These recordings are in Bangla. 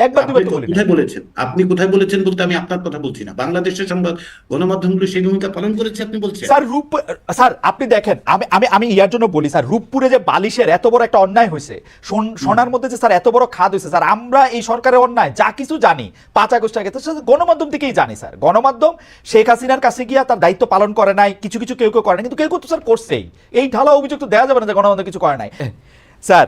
একবার আপনি দুবার তো বলি নাই। কোথায় বলেছেন? আপনি কোথায় বলেছেন বলতে আমি আপনার কথা বলছি না, বাংলাদেশের সংবাদ গণমাধ্যমগুলো সেই ভূমিকা পালন করেছে আপনি বলছেন। স্যার স্যার আপনি দেখেন, আমি আমি আমি ইয়ার জন্য বলি স্যার, রূপপুরে যে বালিশের এত বড় একটা অন্যায় হয়েছে, সোনার মধ্যে যে স্যার এত বড় খাদ হয়েছে স্যার, আমরা এই সরকারের অন্যায় যা কিছু জানি 5 আগস্ট আগে তো গণমাধ্যম থেকেই জানি স্যার। গণমাধ্যম শেখ হাসিনার কাছে গিয়া তার দায়িত্ব পালন করে নাই, কিছু কিছু কেউ কেউ করে নাই, কিন্তু কেউ কেউ তো স্যার করছেই। এই ঢালা অভিযোগ তো দেওয়া যাবে না যে গণমাধ্যম কিছু করে নাই। স্যার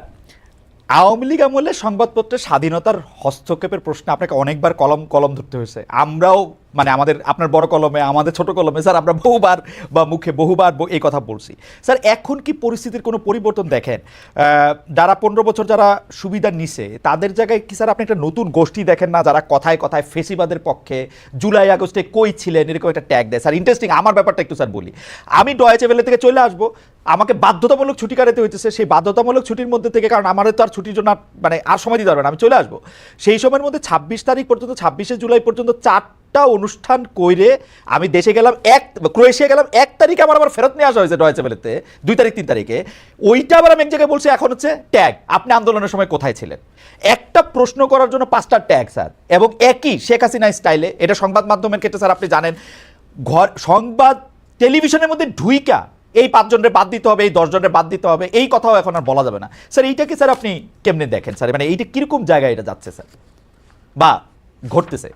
আওয়ামী লীগ আমলে সংবাদপত্রের স্বাধীনতার হস্তক্ষেপের প্রশ্নে আপনাকে অনেকবার কলম কলম ধরতে হয়েছে। আমরাও মানে আমাদের আপনার বড় কলমে আমাদের ছোট কলমে স্যার আমরা বহুবার বা মুখে বহুবার এই কথা বলছি। স্যার এখন কি পরিস্থিতির কোনো পরিবর্তন দেখেন? যারা 15 বছর যারা সুবিধা নিছে তাদের জায়গায় কি স্যার আপনি একটা নতুন গোষ্ঠী দেখেন না, যারা কথায় কথায় ফেসিবাদের পক্ষে জুলাই আগস্টে কই ছিলেন এরকম একটা ট্যাগ দেয়? স্যার ইন্টারেস্টিং, আমার ব্যাপারটা একটু স্যার বলি। আমি ডয়েচে ভেলে থেকে চলে আসবো, আমাকে বাধ্যতামূলক ছুটি কাটাতে হইতেছে। সেই বাধ্যতামূলক ছুটির মধ্যে থেকে, কারণ আমাদের তো আর ছুটির জন্য মানে আর সময় দিতে পারবে না, আমি চলে আসবো সেই সময়ের মধ্যে 26 তারিখ পর্যন্ত, 26শে জুলাই পর্যন্ত 4টা অনুষ্ঠান কইরে আমি দেশে গেলাম। ক্রোয়েশিয়া গেলাম 1 তারিখে, আমার ফেরত নিয়ে আসা হয়েছে ডয়েচে ভেলেতে 2 তারিখ 3 তারিখে। ওইটা আবার আমি এক জায়গায় বলছি এখন হচ্ছে ট্যাগ, আপনি আন্দোলনের সময় কোথায় ছিলেন? একটা প্রশ্ন করার জন্য 5টা ট্যাগ স্যার, এবং একই শেখ হাসিনা স্টাইলে। এটা সংবাদ মাধ্যমের ক্ষেত্রে স্যার আপনি জানেন, সংবাদ টেলিভিশনের মধ্যে ঢুইকা এই 5 জনের বাদ দিতে হবে, এই 10 জনের বাদ দিতে হবে, এই কথাও এখন আর বলা যাবে না। স্যার এইটাকে স্যার আপনি কেমনে দেখেন স্যার? মানে এইটা কিরকম জায়গায় এটা যাচ্ছে স্যার বা ঘটতেছে?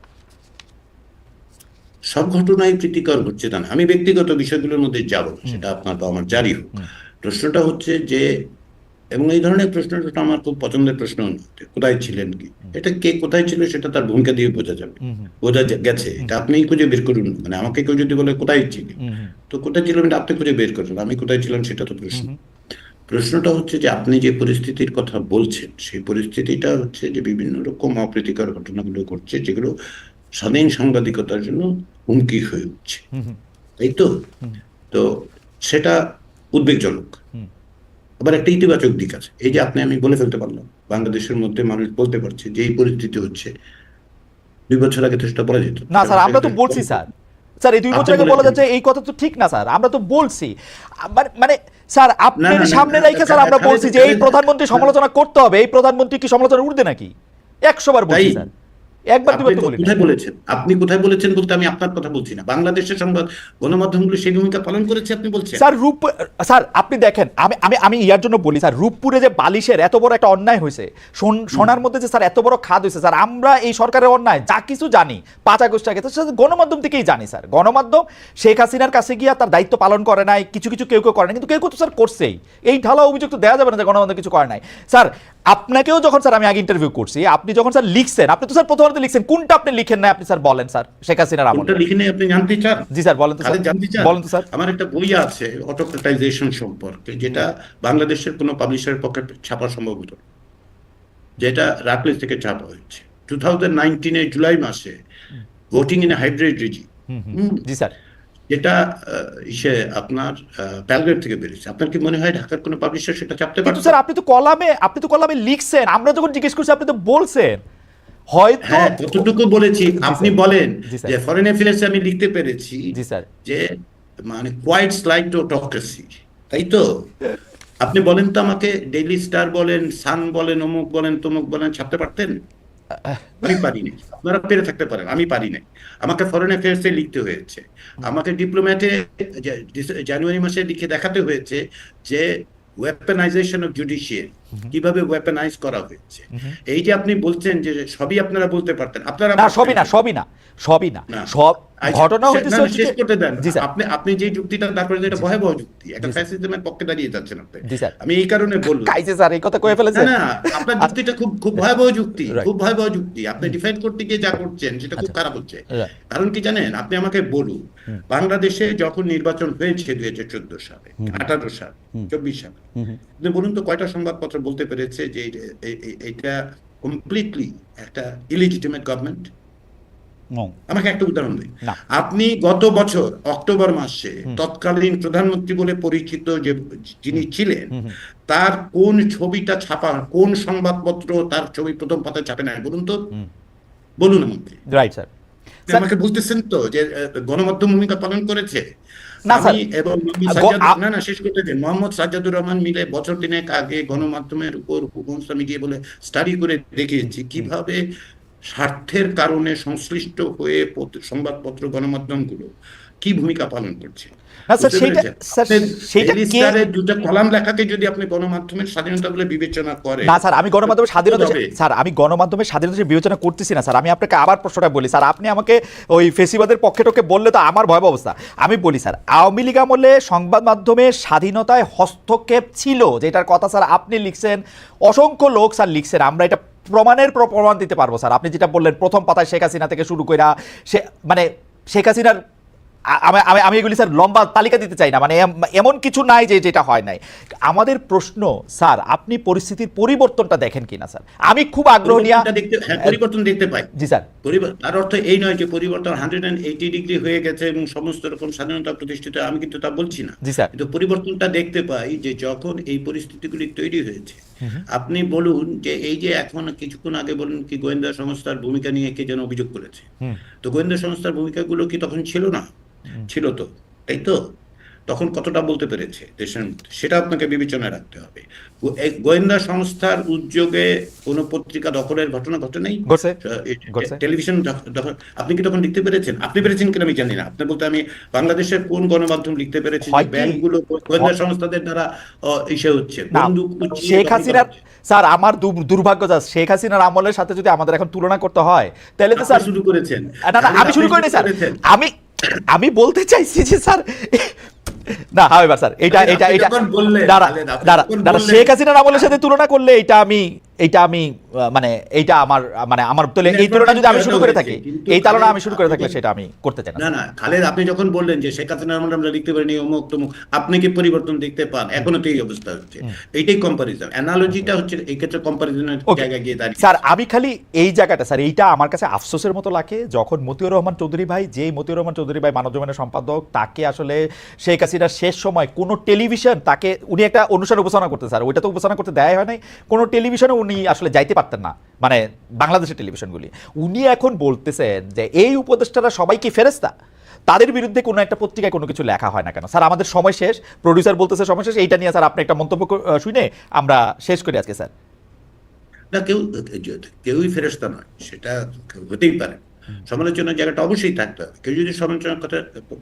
সব ঘটনাই প্রীতিকর হচ্ছে তা না, আমি ব্যক্তিগত বিষয়গুলোর মধ্যে যাব না, সেটা আপনার বা আমার জারি হোক। প্রশ্নটা হচ্ছে যে, এবং এই ধরনের প্রশ্নটা আমার খুব পছন্দের প্রশ্ন, কোথায় ছিলেন কি, এটা কে কোথায় ছিল সেটা তার ভূমিকা দিয়ে বোঝা যাবে, গেছে। এটা আপনিই খুঁজে বের করুন, মানে আমাকে কেউ যদি বলে কোথায় ছিলি, তো কোথায় ছিলাম এটা আপনি খুঁজে বের করুন, আমি কোথায় ছিলাম সেটা তো প্রশ্ন। প্রশ্নটা হচ্ছে যে আপনি যে পরিস্থিতির কথা বলছেন সেই পরিস্থিতিটা হচ্ছে যে বিভিন্ন রকম অপ্রীতিকর ঘটনাগুলো ঘটছে, যেগুলো স্বাধীন সাংবাদিকতার জন্য হুমকি হয়ে উঠছে, তাই তো? তো সেটা উদ্বেগজনক। আবার একটা ইতিবাচক দিক আছে, এই যে আপনি আমি বলে ফেলতে পারলাম, বাংলাদেশের মধ্যে মানুষ বলতে পারছে যে এই পরিস্থিতি হচ্ছে। 2 বছর আগে তো সেটা বলা যেত না স্যার, আমরা তো বলছি স্যার। স্যার এই 2 বছর আপনি আগে বলা বলেছেন। যাচ্ছে এই কথা তো ঠিক না স্যার, আমরা তো বলছি। মানে স্যার না আপনার না না, সামনে রেখে স্যার আমরা বলছি যে এই খালেদ, প্রধানমন্ত্রী সমালোচনা করতে হবে। এই প্রধানমন্ত্রী কি সমালোচনা উঠবে নাকি? 100 বার তাই বলছি স্যার, একবার আপনি দুবার তো তো বলি নাই। কোথায় বলেছেন? আপনি কোথায় বলেছেন বলতে আমি আপনার কথা বলছি না, বাংলাদেশের সংবাদ গণমাধ্যমগুলো সেই ভূমিকা পালন করেছে আপনি বলছেন। স্যার স্যার আপনি দেখেন, আমি আমি আমি ইয়ার জন্য বলি স্যার, রূপপুরে যে বালিশের এত বড় একটা অন্যায় হয়েছে, সোনার মধ্যে যে স্যার এত বড় খাদ হয়েছে স্যার, আমরা এই সরকারের অন্যায় যা কিছু জানি 5 আগস্ট আগে তো গণমাধ্যম থেকেই জানি স্যার। গণমাধ্যম শেখ হাসিনার কাছে গিয়া তার দায়িত্ব পালন করে নাই, কিছু কিছু কেউ কেউ করে নাই, কিন্তু কেউ কেউ তো স্যার করছেই। এই ঢালা অভিযোগ তো দেওয়া যাবে না যে গণমাধ্যম কিছু করে নাই। স্যার আপনাকেও যখন স্যার আমি আগে ইন্টারভিউ করছি, আপনি যখন স্যার লিখছেন, আপনি তো স্যার প্রথমত লিখছেন, কোনটা আপনি লিখেন না আপনি স্যার বলেন স্যার শেখ হাসিনার কোনটা আমলে? লিখে নেই আপনি জানতে চান? জি স্যার বলেন তো স্যার, খালেদ জানতে চান? বলেন তো স্যার। আমার একটা বই আছে অটোক্রেটাইজেশন সম্পর্কে, যেটা বাংলাদেশের কোনো পাবলিশারের পক্ষে ছাপা সম্ভব হতো না, যেটা রাকলেস থেকে ছাপা হয়েছে 2019 জুলাই মাসে, voting in hybrid regime, G sir. যেটা ইসে আপনার প্যালগ্রেড থেকে বেরিয়েছে। আপনার কি মনে হয় ঢাকার কোনো পাবলিশার সেটা ছাপতে কিন্তু পারতো? স্যার আপনি তো কলামে লিখছেন, আমরা যখন জিজ্ঞেস করছি আপনি তো বলছেন হয়তো। হ্যাঁ, কতটুকু বলেছি জি আপনি স্যার, বলেন। জি স্যার, যে ফরেন অ্যাফেয়ার্সে আমি লিখতে পেরেছি জি স্যার। যে মানে কোয়াইট স্লাইড অটোক্রেসি, তাই তো? আপনি বলেন তো আমাকে, ডেইলি স্টার বলেন, সান বলেন, অমুক বলেন, তমুক বলেন, ছাপতে পারতেন? আমি পারিনি, আপনারা পেরে থাকতে পারেন, আমি পারি নাই। আমাকে ফরেন অ্যাফেয়ার্সে লিখতে হয়েছে, আমাকে ডিপ্লোম্যাটে জানুয়ারি মাসে লিখে দেখাতে হয়েছে যে ওয়েপনাইজেশন অফ জুডিশিয়ারি কিভাবে ওয়েপনাইজ করা হয়েছে। এই যে আপনি বলছেন যে সবই আপনারা বলতে পারতেন, আপনারা না পারতেন সবই না, না। সবই না, সবই না, না, সব আচ্ছা, ঘটনা হইতেছে না, হচ্ছে শেষ করতে দেন। জি স্যার, আপনি আপনি যে যুক্তিটা তারপরে, যেটা ভয়াবহ যুক্তি, একটা জি স্যার, ফ্যাসিজমের পক্ষে দাঁড়িয়ে যাচ্ছেন আপনি। জি স্যার। আমি এই কারণে বললাম। কাইছে স্যার এই কথা কয়ে না ফেলেছেন। না, আপনার আচ্ছা, যুক্তিটা খুব খুব ভয়াবহ যুক্তি, রাইট। খুব ভয়াবহ যুক্তি। আপনি ডিফাইন করতে গিয়ে যা করছেন সেটা খুব আচ্ছা, খারাপ হচ্ছে। রাইট। কারণ কি জানেন, আপনি আমাকে বলুন, বাংলাদেশে যখন নির্বাচন হয়েছে 2014 সালে, 18 সালে, 24 সালে, আপনি বলুন তো কয়টা সংবাদপত্র বলতে পেরেছে যে এটা কমপ্লিটলি একটা ইলিজিটিমেট গভর্নমেন্ট? আমাকে একটা উদাহরণ দিন। না। আপনি গত বছর অক্টোবর মাসে তৎকালীন প্রধানমন্ত্রী বলে পরিচিত যে যিনি ছিলেন, তার কোন ছবিটা ছাপা, কোন সংবাদপত্র তার ছবি প্রথম পাতায় ছাপে নাই বলুন তো? বলুন আমাকে। Right sir. আপনি আমাকে বলতেছেন তো যে গণমাধ্যম ভূমিকা পালন করেছে। না আমি স্যার, এবং না না, শেষ করতে দিন। মোহাম্মদ সাজ্জাদুর রহমান মিলে বছর 3 আগে গণমাধ্যমের উপর হুকুম ইসলামী দিয়ে বলে স্টাডি করে দেখিয়েছি কিভাবে স্বার্থের কারণে সংশ্লিষ্ট হয়ে সংবাদপত্র গণমাধ্যমগুলো কি ভূমিকা পালন করছে না স্যার, বুঝতে সেইটা পেরেছেন? স্যার, আপনি সেইটা ডেইলি কে? স্টারের দুটো কলাম লেখাকে যদি আপনি গণমাধ্যমের স্বাধীনতা বলে বিবেচনা করেন, না স্যার, আমি গণমাধ্যমের স্বাধীনতা, তবে স্যার আমি গণমাধ্যমের স্বাধীনতা হিসেবে বিবেচনা করতেছি না স্যার। আমি আপনাকে আবার প্রশ্নটা বলি স্যার, আপনি আমাকে ওই ফেসিবাদের পক্ষে টকে বললে তো আমার ভয়াবহ অবস্থা। আমি বলি স্যার, আওয়ামী লীগ আমলে সংবাদ মাধ্যমের স্বাধীনতায় হস্তক্ষেপ ছিল, যেটার কথা স্যার আপনি লিখছেন, অসংখ্য লোক স্যার লিখছেন, আমরা এটা প্রমাণ দিতে পারবো স্যার। আপনি যেটা বললেন প্রথম পাতায় শেখ হাসিনা থেকে শুরু কইরা, সে মানে শেখ হাসিনার আমি আমি আমি এগুলি স্যার লম্বা তালিকা দিতে চাই না, মানে এমন কিছু নাই যে যেটা হয় নাই। আমাদের প্রশ্ন স্যার, আপনি পরিস্থিতির পরিবর্তনটা দেখেন কিনা স্যার? আমি খুব আগ্রহ নিয়ে পরিবর্তন দেখতে পাই। জি স্যার। তার অর্থ এই নয় যে পরিবর্তন 180 ডিগ্রি হয়ে গেছে এবং সমস্ত রকম স্বাধীনতা প্রতিষ্ঠিত, আমি কিন্তু তা বলছি না। জি স্যার। কিন্তু পরিবর্তনটা দেখতে পাই যে যখন এই পরিস্থিতিগুলি তৈরি হয়েছে, আপনি বলুন যে এই যে এখন কিছুক্ষণ আগে বলুন কি গোয়েন্দা সংস্থার ভূমিকা নিয়ে কে যেন অভিযোগ করেছে, তো গোয়েন্দা সংস্থার ভূমিকাগুলো কি তখন ছিল না? ছিল তো, তাই তো? তখন কতটা বলতে পেরেছে দেশের মধ্যে, সেটা আপনাকে বিবেচনায় রাখতে হবে। গোয়েন্দা সংস্থার উদ্যোগে কোনো পত্রিকা দখলের ঘটনা ঘটে নাই, ঘটছে, ঘটছে। টেলিভিশন দখল। আপনি কি তখন লিখতে পেরেছেন? আপনি পেরেছেন কিনা আমি জানি না, আপনি বলতে আমি বাংলাদেশের কোন গণমাধ্যম লিখতে পেরেছে যে ব্যাংকগুলো গোয়েন্দা সংস্থাদের দ্বারা ইসে হচ্ছে, বন্দুক উঁচিয়ে শেখ হাসিনার স্যার, আমার দুর্ভাগ্য যা শেখ হাসিনার আমলের সাথে যদি আমাদের এখন তুলনা করতে হয়, তাহলে তো স্যার শুরু করেছেন। না না, আমি শুরু করিনি স্যার। আমি আমি বলতে চাইছি যে স্যার, না হাওয়েভার স্যার, এটা শেখ হাসিনার আমলের সাথে তুলনা করলে এইটা আমি মানে এইটা আমার মানে আমার এই তুলনা যদি আমি শুরু করে থাকি, এই তুলনা আমি শুরু করে থাকলে সেটা আমি করতে চাই না। না খালেদ, আপনি যখন বললেন যে শেখ হাসিনার আমলে আমরা লিখতে পারিনি অমুক তমুক, আপনি কি পরিবর্তন দেখতে পান? এখনো তো এই অবস্থা হচ্ছে, এইটাই কম্পারিজন, অ্যানালজিটা হচ্ছে এই ক্ষেত্রে কম্পারিজনের জায়গায় গিয়ে দাঁড়িয়ে। স্যার আমি খালি এই জায়গাটা স্যার, এইটা আমার কাছে আফসোসের মতো লাগে, যখন মতিউর রহমান চৌধুরী ভাই, মতিউর রহমান চৌধুরী ভাই মানবজমিনের সম্পাদক, তাকে আসলে শেখ হাসিনার শেষ সময় কোনো টেলিভিশন, তাকে উনি একটা অনুষ্ঠান উপস্থাপনা করতে, স্যার ওইটা তো উপস্থাপনা করতে দেয় হয় নাই, কোনো টেলিভিশনে উনি আসলে যাইতে পারতেন না, মানে বাংলাদেশের টেলিভিশনগুলি। উনি এখন বলতেছেন যে এই উপদেষ্টারা সবাই কি ফেরেশতা, তাদের বিরুদ্ধে কোনো একটা পত্রিকায় কোনো কিছু লেখা হয় না কেন? স্যার আমাদের সময় শেষ, প্রডিউসার বলতেছে সময় শেষ, এইটা নিয়ে স্যার আপনি একটা মন্তব্য শুনে আমরা শেষ করি আজকে স্যার। না, কেউই ফেরেশতা নয়, সেটা হতেই পারে। সমালোচনার জায়গাটা অবশ্যই থাকতে হবে। কেউ যদি সমালোচনার কথা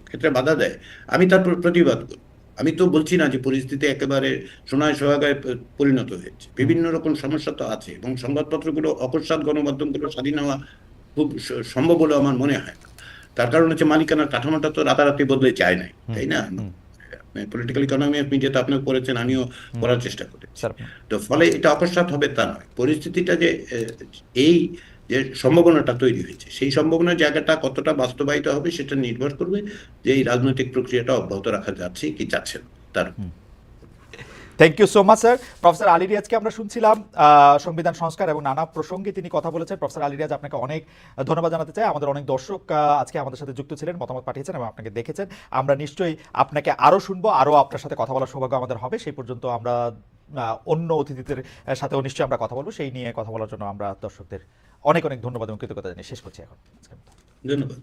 ক্ষেত্রে বাধা দেয়, আমি তার প্রতিবাদ করি। আমি তো বলছি না যে পরিস্থিতি একেবারে সোনায় সোহাগায় পরিণত হয়েছে, বিভিন্ন রকম সমস্যা তো আছে, এবং সংবাদপত্রগুলো, অকস্মাৎ গণমাধ্যমগুলো স্বাধীন হওয়া খুব সম্ভব বলে আমার মনে হয় না। তার কারণ হচ্ছে মালিকানার কাঠামোটা তো রাতারাতি বদলে যায় নাই, তাই না? পলিটিক্যাল ইকোনমি অফ মিডিয়া তো আপনিও পড়েছেন, আমিও পড়ার চেষ্টা করেছি। তো ফলে এটা অকস্মাৎ হবে তা নয়। পরিস্থিতিটা যে এই যে সম্ভাবনাটা তৈরি হয়েছে, সেই সম্ভাবনার জায়গাটা কতটা বাস্তবায়িত হবে সেটা নির্ভর করবে যে এই রাজনৈতিক প্রক্রিয়াটা অব্যাহত রাখা যাচ্ছে কি যাচ্ছে না তার। Thank you so much sir. Professor Ali রিয়াজকে আমরা শুনছিলাম, সংবিধান সংস্কার এবং নানা প্রসঙ্গে তিনি কথা বলেছেন। প্রফেসর আলী রিয়াজ, আপনাকে অনেক ধন্যবাদ জানাতে চাই। আমাদের অনেক দর্শক আজকে আমাদের সাথে যুক্ত ছিলেন, মতামত পাঠিয়েছেন এবং আপনাকে দেখেছেন। আমরা নিশ্চয়ই আপনাকে আরও শুনবো, আরও আপনার সাথে কথা বলার সৌভাগ্য আমাদের হবে। সেই পর্যন্ত আমরা অন্য অতিথিদের সাথেও নিশ্চয়ই আমরা কথা বলবো। সেই নিয়ে কথা বলার জন্য আমরা দর্শকদের অনেক অনেক ধন্যবাদ এবং কৃতজ্ঞতা জানিয়ে শেষ করছি এখন। ধন্যবাদ।